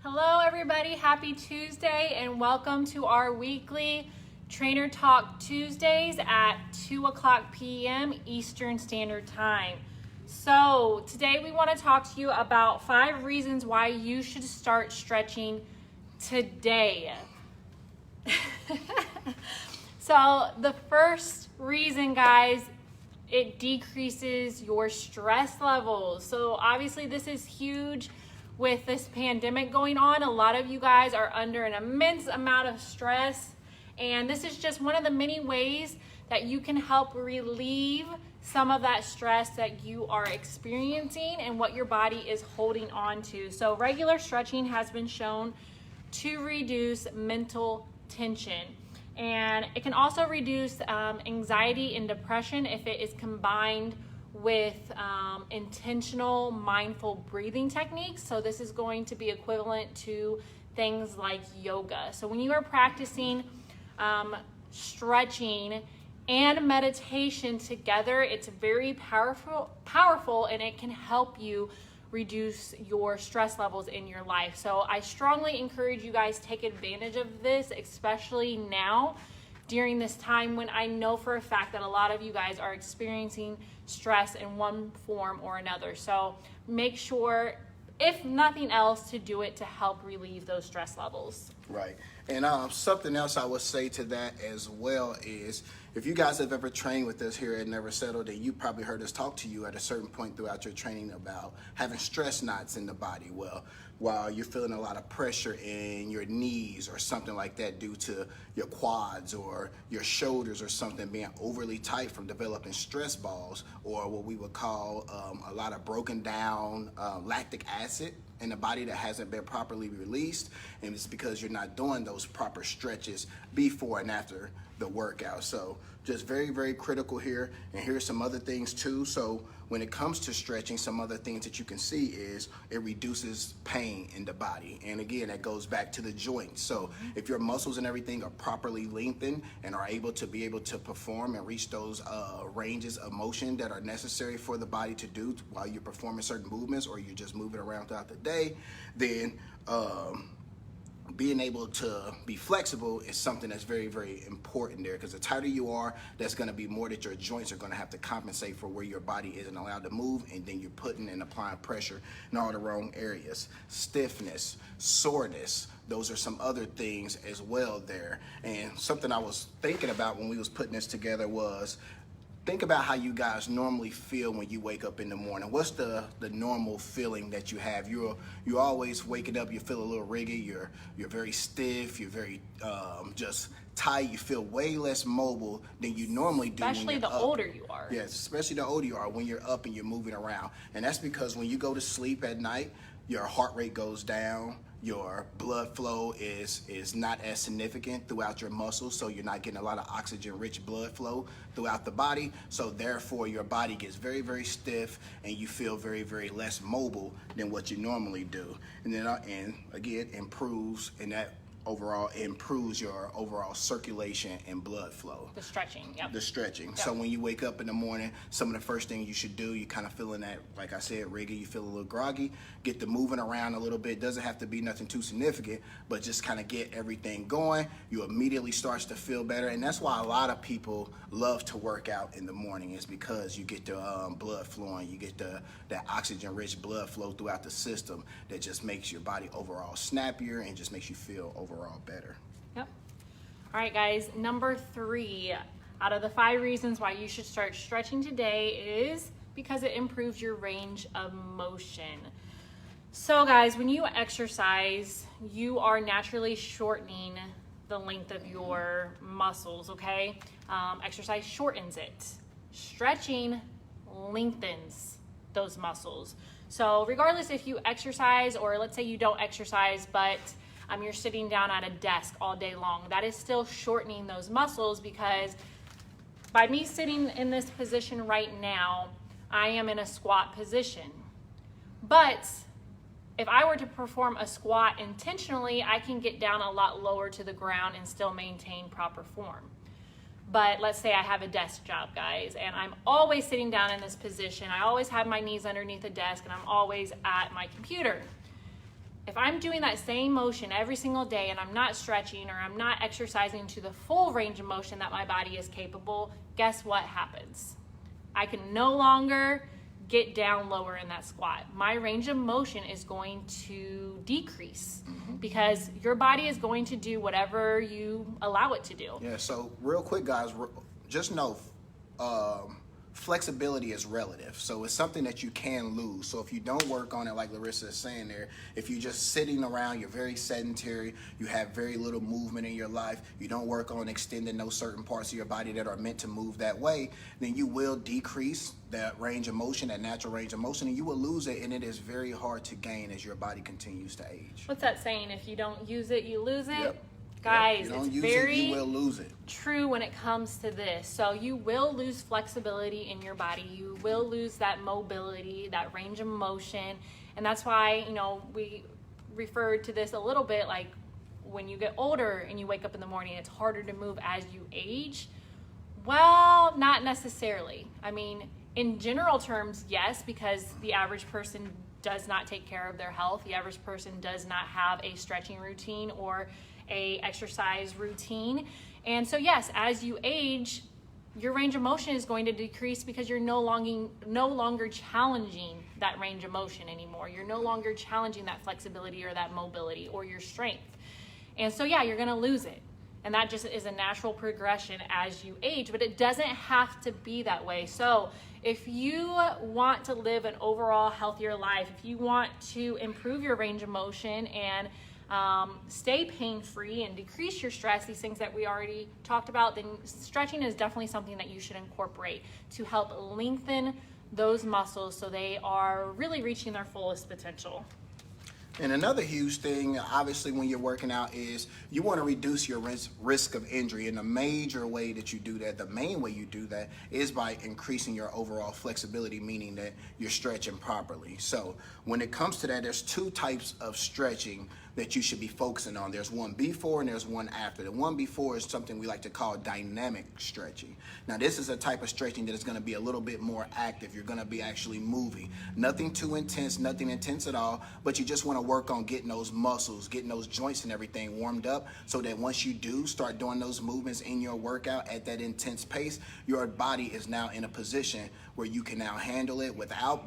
Hello everybody, happy Tuesday and welcome to our weekly Trainer Talk Tuesdays at 2:00 p.m. Eastern Standard Time. So today we want to talk to you about 5 reasons why you should start stretching today. So the first reason, guys, it decreases your stress levels. So obviously this is huge. With this pandemic going on, a lot of you guys are under an immense amount of stress, and this is just one of the many ways that you can help relieve some of that stress that you are experiencing and what your body is holding on to. So regular stretching has been shown to reduce mental tension, and it can also reduce anxiety and depression if it is combined with intentional mindful breathing techniques. So this is going to be equivalent to things like yoga. So when you are practicing stretching and meditation together, it's very powerful, and it can help you reduce your stress levels in your life. So I strongly encourage you guys take advantage of this, especially now during this time when I know for a fact that a lot of you guys are experiencing stress in one form or another. So make sure, if nothing else, to do it to help relieve those stress levels. Right. And something else I would say to that as well is, if you guys have ever trained with us here at Never Settle, then you probably heard us talk to you at a certain point throughout your training about having stress knots in the body. Well, while you're feeling a lot of pressure in your knees or something like that due to your quads or your shoulders or something being overly tight from developing stress balls, or what we would call a lot of broken down lactic acid in the body that hasn't been properly released, and it's because you're not doing those proper stretches before and after the workout. So just very, very critical here. And here's some other things too. So when it comes to stretching, some other things that you can see is it reduces pain in the body. And again, that goes back to the joints. So if your muscles and everything are properly lengthened and are able to perform and reach those ranges of motion that are necessary for the body to do while you're performing certain movements, or you're just moving around throughout the day, then being able to be flexible is something that's very, very important there, because the tighter you are, that's going to be more that your joints are going to have to compensate for where your body isn't allowed to move, and then you're putting and applying pressure in all the wrong areas. Stiffness, soreness, those are some other things as well there. And something I was thinking about when we was putting this together was, think about how you guys normally feel when you wake up in the morning. What's the normal feeling that you have? You're always waking up, you feel a little rigid, you're very stiff, you're very just tight, you feel way less mobile than you normally do. Especially the older you are. Yes, especially the older you are, when you're up and you're moving around. And that's because when you go to sleep at night, your heart rate goes down, your blood flow is not as significant throughout your muscles, so you're not getting a lot of oxygen-rich blood flow throughout the body. So therefore, your body gets very, very stiff, and you feel very, very less mobile than what you normally do. And then, and again, improves, and that overall improves your overall circulation and blood flow. The stretching, yep. The stretching. Yep. So when you wake up in the morning, some of the first things you should do, you kind of feeling that, like I said, rigid, you feel a little groggy, get the moving around a little bit. Doesn't have to be nothing too significant, but just kind of get everything going. You immediately starts to feel better, and that's why a lot of people love to work out in the morning, is because you get the blood flowing, you get that oxygen-rich blood flow throughout the system that just makes your body overall snappier and just makes you feel overall better. Yep. All right, guys, number 3 out of the 5 reasons why you should start stretching today is because it improves your range of motion. So guys, when you exercise, you are naturally shortening the length of your muscles, okay? Exercise shortens it. Stretching lengthens those muscles. So regardless if you exercise, or let's say you don't exercise, but you're sitting down at a desk all day long, that is still shortening those muscles, because by me sitting in this position right now, I am in a squat position. But if I were to perform a squat intentionally, I can get down a lot lower to the ground and still maintain proper form. But let's say I have a desk job, guys, and I'm always sitting down in this position. I always have my knees underneath the desk, and I'm always at my computer. if I'm doing that same motion every single day and I'm not stretching or I'm not exercising to the full range of motion that my body is capable, guess what happens? I can no longer get down lower in that squat. My range of motion is going to decrease because your body is going to do whatever you allow it to do. Yeah, so real quick, guys, just know flexibility is relative. So it's something that you can lose. So if you don't work on it, like Larissa is saying there, if you're just sitting around, you're very sedentary, you have very little movement in your life, you don't work on extending those certain parts of your body that are meant to move that way, then you will decrease that range of motion, that natural range of motion, and you will lose it, and it is very hard to gain as your body continues to age. What's that saying? If you don't use it, you lose it? Yep. Guys, you don't it's use very it, you will lose it. True when it comes to this. So you will lose flexibility in your body. You will lose that mobility, that range of motion. And that's why, we referred to this a little bit, like when you get older and you wake up in the morning, it's harder to move as you age. Well, not necessarily. I mean, in general terms, yes, because the average person does not take care of their health. The average person does not have a stretching routine or a exercise routine. And so yes, as you age, your range of motion is going to decrease because you're no longer challenging that range of motion anymore. You're no longer challenging that flexibility or that mobility or your strength. And so yeah, you're going to lose it. And that just is a natural progression as you age, but it doesn't have to be that way. So if you want to live an overall healthier life, if you want to improve your range of motion and stay pain-free and decrease your stress, these things that we already talked about, then stretching is definitely something that you should incorporate to help lengthen those muscles so they are really reaching their fullest potential. And another huge thing, obviously, when you're working out is you want to reduce your risk of injury. And the major way that you do that, the main way you do that, is by increasing your overall flexibility, meaning that you're stretching properly. So when it comes to that, there's two types of stretching that you should be focusing on. There's one before and there's one after. The one before is something we like to call dynamic stretching. Now this is a type of stretching that is going to be a little bit more active. You're going to be actually moving. Nothing too intense, nothing intense at all, but you just want to work on getting those muscles, getting those joints and everything warmed up so that once you do start doing those movements in your workout at that intense pace, your body is now in a position where you can now handle it without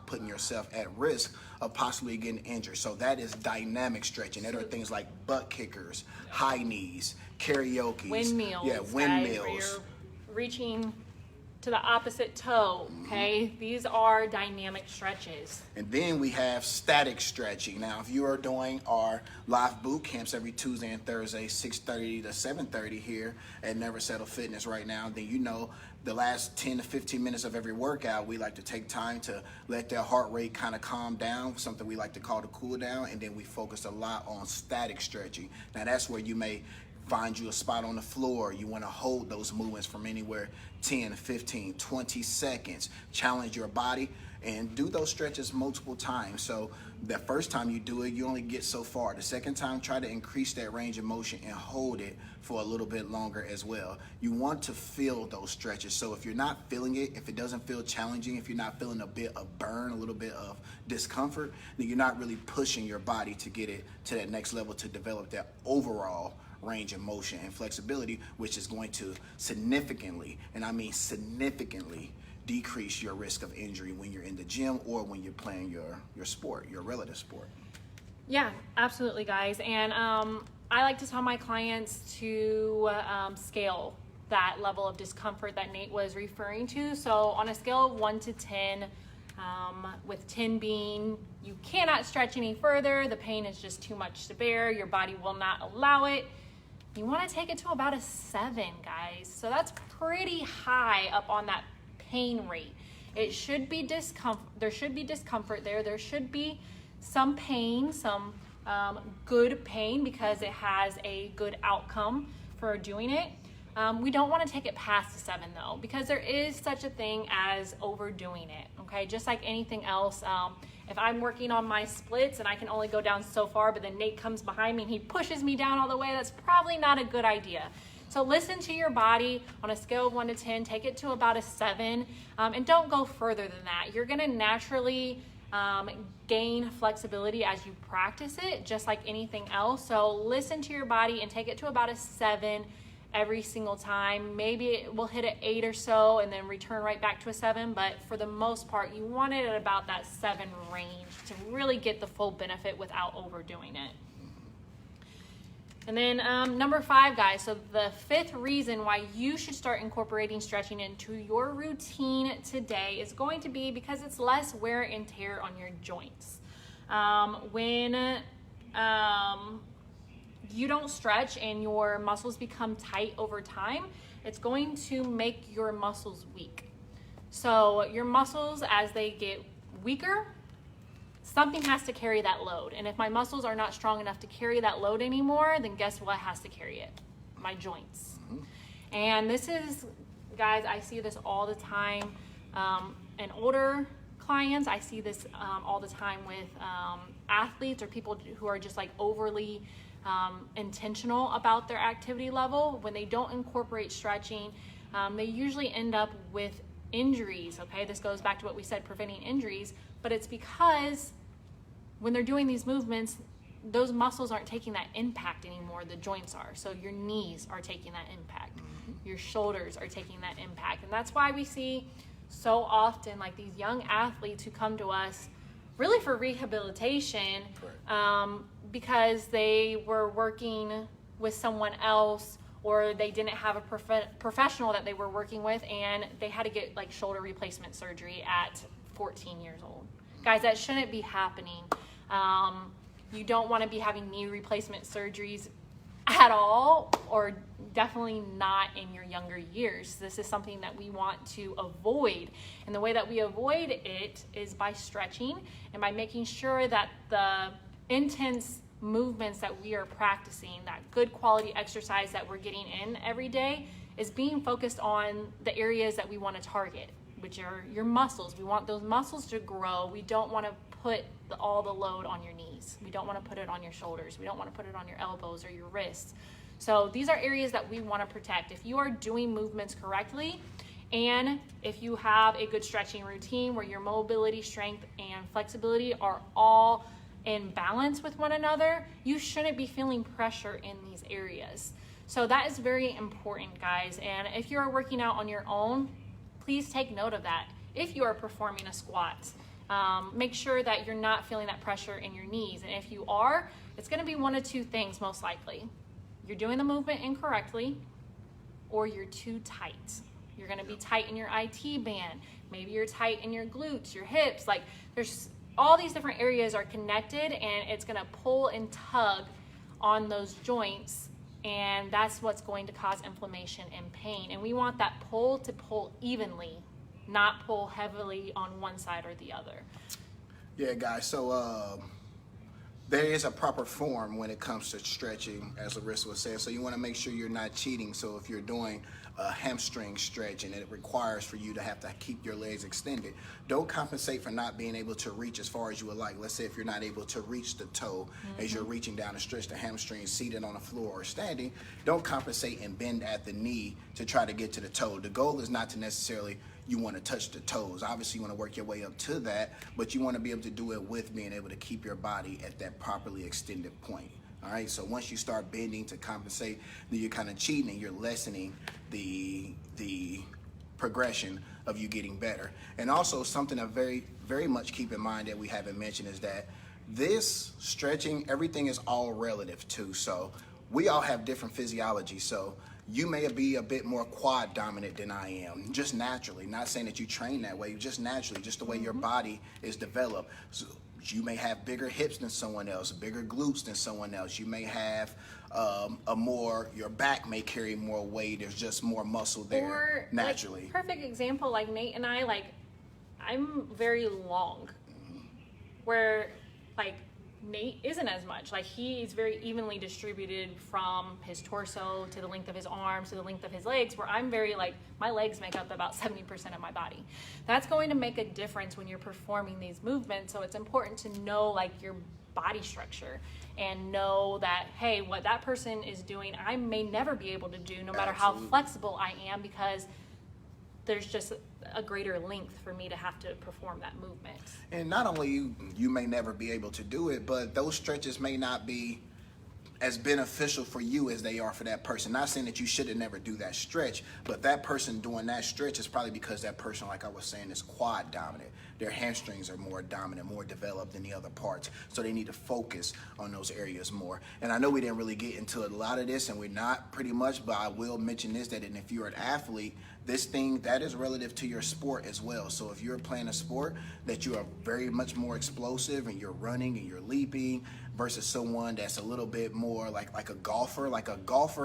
putting yourself at risk of possibly getting injured. So that is dynamic stretching. That are things like butt kickers, high knees, karaoke, windmills. Yeah, windmills. Guys, where you're reaching to the opposite toe, okay? These are dynamic stretches. And then we have static stretching. Now, if you are doing our live boot camps every Tuesday and Thursday, 6:30 to 7:30 here at Never Settle Fitness right now, then you know the last 10 to 15 minutes of every workout, we like to take time to let their heart rate kind of calm down, something we like to call the cool down, and then we focus a lot on static stretching. Now, that's where you may find you a spot on the floor. You want to hold those movements from anywhere 10, 15, 20 seconds. Challenge your body and do those stretches multiple times. So the first time you do it, you only get so far. The second time, try to increase that range of motion and hold it for a little bit longer as well. You want to feel those stretches. So if you're not feeling it, if it doesn't feel challenging, if you're not feeling a bit of burn, a little bit of discomfort, then you're not really pushing your body to get it to that next level to develop that overall range of motion and flexibility, which is going to significantly, and I mean significantly, decrease your risk of injury when you're in the gym or when you're playing your sport, your relative sport. Yeah, absolutely, guys. And I like to tell my clients to scale that level of discomfort that Nate was referring to. So on a scale of 1 to 10, with 10 being you cannot stretch any further, the pain is just too much to bear, your body will not allow it, you want to take it to about a 7, guys. So that's pretty high up on that pain rate. It should be discomfort. There should be discomfort there. There should be some pain, some good pain, because it has a good outcome for doing it. We don't want to take it past the 7 though, because there is such a thing as overdoing it. Okay, just like anything else. If I'm working on my splits and I can only go down so far, but then Nate comes behind me and he pushes me down all the way, that's probably not a good idea. So listen to your body on a scale of 1 to 10, take it to about a 7, and don't go further than that. You're gonna naturally, gain flexibility as you practice it, just like anything else. So listen to your body and take it to about a 7 every single time. Maybe it will hit an 8 or so and then return right back to a 7, but for the most part, you want it at about that 7 range to really get the full benefit without overdoing it. And then number 5, guys, so the 5th reason why you should start incorporating stretching into your routine today is going to be because it's less wear and tear on your joints. When you don't stretch and your muscles become tight over time, it's going to make your muscles weak. So your muscles, as they get weaker, something has to carry that load. And if my muscles are not strong enough to carry that load anymore, then guess what has to carry it? My joints. And this is, guys, I see this all the time in older clients. I see this all the time with athletes or people who are just like overly intentional about their activity level. When they don't incorporate stretching, they usually end up with injuries. Okay, this goes back to what we said, preventing injuries, but it's because when they're doing these movements, those muscles aren't taking that impact anymore. The joints are. So your knees are taking that impact. Your shoulders are taking that impact. And that's why we see so often like these young athletes who come to us really for rehabilitation, because they were working with someone else, or they didn't have a professional that they were working with, and they had to get like shoulder replacement surgery at 14 years old. Guys, that shouldn't be happening. You don't want to be having knee replacement surgeries at all, or definitely not in your younger years. This is something that we want to avoid. And the way that we avoid it is by stretching and by making sure that the intense movements that we are practicing, that good quality exercise that we're getting in every day, is being focused on the areas that we want to target, which are your muscles. We want those muscles to grow. We don't want to put all the load on your knees. We don't want to put it on your shoulders. We don't want to put it on your elbows or your wrists. So these are areas that we want to protect. If you are doing movements correctly, and if you have a good stretching routine where your mobility, strength, and flexibility are all in balance with one another, you shouldn't be feeling pressure in these areas. So that is very important, guys. And if you are working out on your own, please take note of that. If you are performing a squat, make sure that you're not feeling that pressure in your knees. And if you are, it's going to be one of two things most likely. You're doing the movement incorrectly, or you're too tight. You're going to be tight in your IT band. Maybe you're tight in your glutes, your hips. Like, there's all these different areas are connected, and it's going to pull and tug on those joints, and that's what's going to cause inflammation and pain. And we want that pull to pull evenly, not pull heavily on one side or the other. Yeah, guys, so there is a proper form when it comes to stretching, as Larissa was saying. So you want to make sure you're not cheating. So if you're doing a hamstring stretch and it requires for you to have to keep your legs extended, don't compensate for not being able to reach as far as you would like. Let's say if you're not able to reach the toe as you're reaching down to stretch the hamstring seated on the floor or standing, don't compensate and bend at the knee to try to get to the toe. The goal is not to necessarily you want to touch the toes. Obviously, you want to work your way up to that, but you want to be able to do it with being able to keep your body at that properly extended point. All right, so once you start bending to compensate, then you're kind of cheating and you're lessening the progression of you getting better. And also something to very much keep in mind that we haven't mentioned is that this stretching, everything is all relative too. So we all have different physiology. So you may be a bit more quad dominant than I am, just naturally. Not saying that you train that way, just naturally, just the way your body is developed. So you may have bigger hips than someone else, bigger glutes than someone else. You may have your back may carry more weight. There's just more muscle there or, naturally. Like, perfect example, like Nate and I, like, I'm very long, where like Nate isn't as much. Like, he's very evenly distributed from his torso to the length of his arms to the length of his legs, where I'm very, like, my legs make up about 70% of my body. That's going to make a difference when you're performing these movements. So it's important to know, like, your body structure and know that, hey, what that person is doing, I may never be able to do, no matter how flexible I am, because there's just a greater length for me to have to perform that movement. And not only you may never be able to do it, but those stretches may not be as beneficial for you as they are for that person. Not saying that you should never do that stretch, but that person doing that stretch is probably because that person, like I was saying, is quad dominant. Their hamstrings are more dominant, more developed than the other parts. So they need to focus on those areas more. And I know we didn't really get into a lot of this, and we're not pretty much, but I will mention this, that if you're an athlete, this thing, that is relative to your sport as well. So if you're playing a sport that you are very much more explosive and you're running and you're leaping versus someone that's a little bit more like a golfer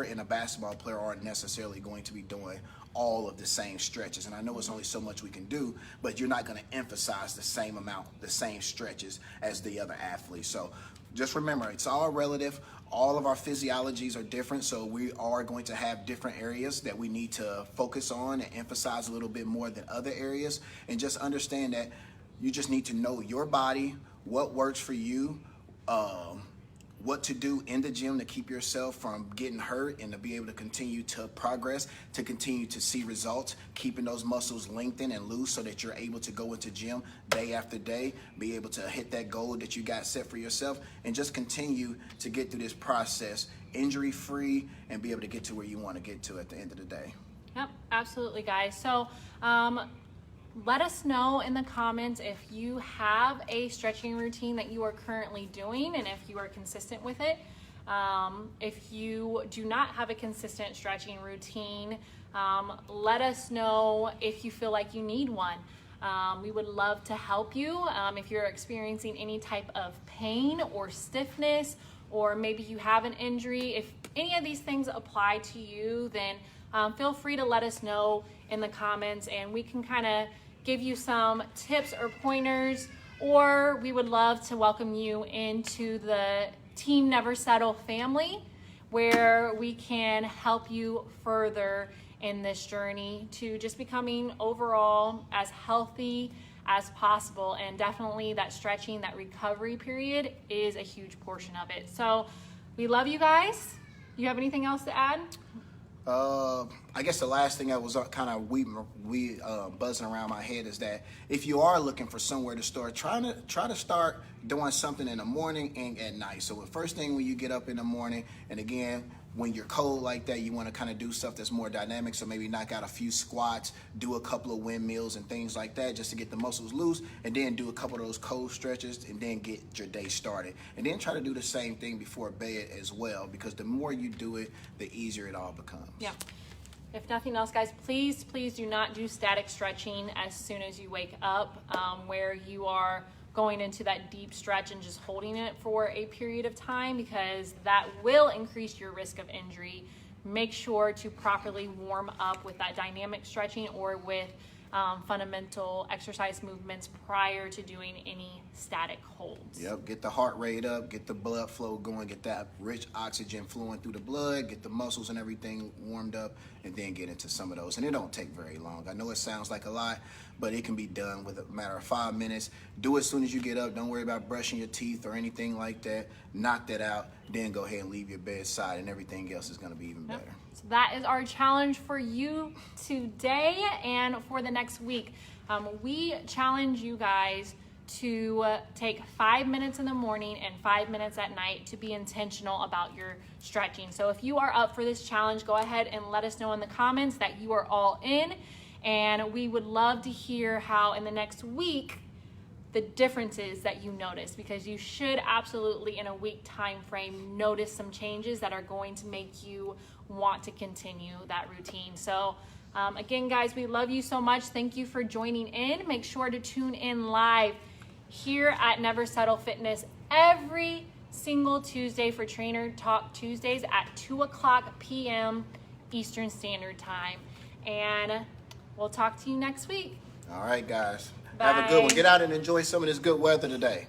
and a basketball player aren't necessarily going to be doing all of the same stretches. And I know it's only so much we can do, but you're not going to emphasize the same amount, the same stretches as the other athletes. So just remember, it's all relative. All of our physiologies are different, so we are going to have different areas that we need to focus on and emphasize a little bit more than other areas. And just understand that you just need to know your body, what works for you, what to do in the gym to keep yourself from getting hurt and to be able to continue to progress, to continue to see results, keeping those muscles lengthened and loose so that you're able to go into gym day after day, be able to hit that goal that you got set for yourself, and just continue to get through this process injury-free and be able to get to where you want to get to at the end of the day. Yep, absolutely, guys. So let us know in the comments if you have a stretching routine that you are currently doing and if you are consistent with it. If you do not have a consistent stretching routine, let us know if you feel like you need one. We would love to help you. If you're experiencing any type of pain or stiffness, or maybe you have an injury, if any of these things apply to you, then feel free to let us know in the comments, and we can kind of give you some tips or pointers, or we would love to welcome you into the Team Never Settle family, where we can help you further in this journey to just becoming overall as healthy as possible. And definitely that stretching, that recovery period is a huge portion of it. So we love you guys. You have anything else to add? I guess the last thing that was kind of buzzing around my head is that if you are looking for somewhere to start, try to start doing something in the morning and at night. So the first thing when you get up in the morning, and again, when you're cold like that, you want to kind of do stuff that's more dynamic. So maybe knock out a few squats, do a couple of windmills and things like that just to get the muscles loose, and then do a couple of those cold stretches and then get your day started. And then try to do the same thing before bed as well, because the more you do it, the easier it all becomes. Yeah. If nothing else, guys, please do not do static stretching as soon as you wake up, where you are going into that deep stretch and just holding it for a period of time, because that will increase your risk of injury. Make sure to properly warm up with that dynamic stretching or with fundamental exercise movements prior to doing any static holds. Yep, get the heart rate up, get the blood flow going, get that rich oxygen flowing through the blood, get the muscles and everything warmed up, and then get into some of those. And it don't take very long. I know it sounds like a lot, but it can be done with a matter of 5 minutes. Do it as soon as you get up. Don't worry about brushing your teeth or anything like that. Knock that out, then go ahead and leave your bedside, and everything else is going to be even better. So that is our challenge for you today and for the next week. We challenge you guys to take 5 minutes in the morning and 5 minutes at night to be intentional about your stretching. So if you are up for this challenge, go ahead and let us know in the comments that you are all in. And we would love to hear how in the next week the differences that you notice, because you should absolutely in a week time frame notice some changes that are going to make you want to continue that routine. So again, guys, we love you so much. Thank you for joining in. Make sure to tune in live here at Never Settle Fitness every single Tuesday for Trainer Talk Tuesdays at 2:00 p.m. Eastern Standard Time. And we'll talk to you next week. All right, guys. Bye. Have a good one. Get out and enjoy some of this good weather today.